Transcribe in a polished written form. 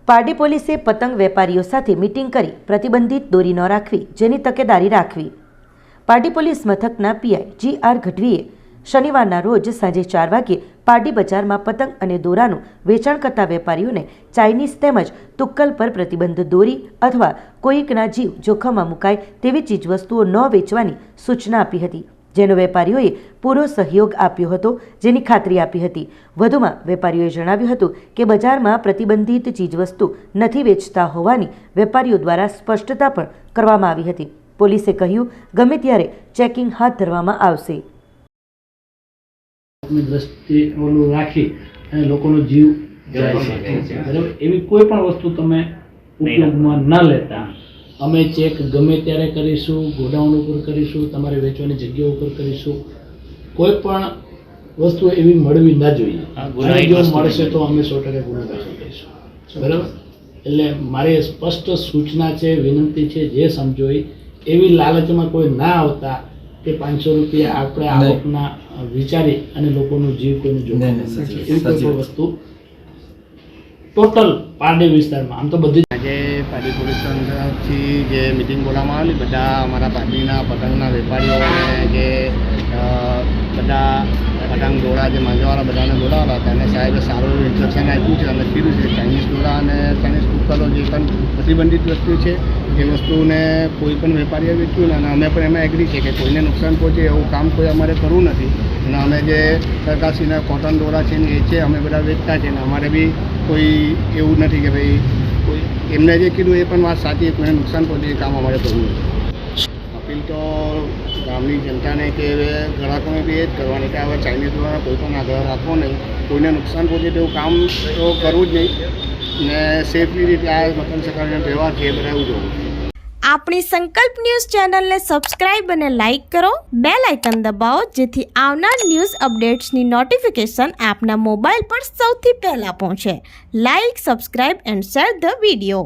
પારડી પોલીસે પતંગ વેપારીઓ સાથે મીટિંગ કરી પ્રતિબંધિત દોરી ન રાખવી જેની તકેદારી રાખવી. પારડી પોલીસ મથકના પીઆઈ GR ગઢવીએ શનિવારના રોજ સાંજે 4 વાગ્યે પારડી બજારમાં પતંગ અને દોરાનું વેચાણ કરતા વેપારીઓને ચાઇનીઝ તેમજ તુક્કલ પર પ્રતિબંધ દોરી અથવા કોઈકના જીવ જોખમમાં મુકાય તેવી ચીજવસ્તુઓ ન વેચવાની સૂચના આપી હતી, જેનો વેપારીઓએ પૂરો સહયોગ આપ્યો હતો, જેની ખાતરી આપી હતી. વધુમાં વેપારીઓએ જણાવ્યું હતું કે બજારમાં પ્રતિબંધિત ચીજવસ્તુ નથી વેચતા હોવાની વેપારીઓ દ્વારા સ્પષ્ટતા પણ કરવામાં આવી હતી. પોલીસે કહ્યું ગમે ત્યારે ચેકિંગ હાથ ધરવામાં આવશે. દ્રષ્ટિ ઓલું રાખી અને લોકોનો જીવ જાય છે, બરાબર? એવી કોઈ પણ વસ્તુ તમે ઉપયોગમાં ન લેતા અમે ચેક ગમે ત્યારે કરીશું, ગોડાઉન ઉપર કરીશું, તમારે વેચવાની જગ્યા ઉપર કરીશું. કોઈ પણ વસ્તુ એવી મળવી ના જોઈએ. જો મળશે તો અમે 100% ગુનો દાખલ કરીશું, બરાબર? એટલે મારી સ્પષ્ટ સૂચના છે, વિનંતી છે, જે સમજો એવી લાલચમાં કોઈ ના આવતા કે 500 રૂપિયા આપણે આવકના વિચારી અને લોકોનો જીવ કોઈને જોખમ એવી કોઈ વસ્તુ ટોટલ પારડી વિસ્તારમાં આમ તો બધી આજે પારડી પોલીસ તંત્રથી જે મિટિંગ બોલાવવામાં આવેલી બધા અમારા પારડીના પતંગના વેપારીઓને જે બધા પતંગ દોરા જે માંગવાવાળા બધાને બોલાવેલા હતા અને સાહેબે સારું ઇન્સ્ટ્રક્શન આપ્યું છે અને કીધું છે ચાઇનીઝ દોરા અને ચાઇનીઝ તુક્કલો જે પણ પ્રતિબંધિત વસ્તુ છે એ વસ્તુને કોઈ પણ વેપારીએ વેચ્યું ને અને અમે પણ એમાં એગ્રી છે કે કોઈને નુકસાન પહોંચે એવું કામ કોઈ અમારે કરવું નથી. અને અમે જે સરકારશ્રીના કોટન દોરા છે ને એ છે અમે બધા વેચતા છે ને અમારે બી કોઈ એવું નથી કે ભાઈ કોઈ એમને જે કીધું એ પણ વાત સાચી, કોઈને નુકસાન પહોંચે એ કામ અમારે કરવું નથી. અપીલ તો ગામની જનતાને કે ગ્રાહકોને બી એ જ કરવાની કે હવે ચાઇનીઝ દ્વારા કોઈ પણ આગ્રહ રાખવો નહીં, કોઈને નુકસાન પહોંચે તેવું કામ તો કરવું જ નહીં ને સેફલી રીતે આ મકર સંક્રાંતિનો તહેવાર છે એ બધા ઉજવવું. આપણી સંકલ્પ ન્યૂઝ ચેનલને સબસ્ક્રાઇબ અને લાઇક કરો, બેલ આઇકન દબાવો જેથી આવનાર ન્યૂઝ અપડેટ્સની નોટિફિકેશન આપના મોબાઈલ પર સૌથી પહેલા પહોંચે. Like, subscribe and share the video.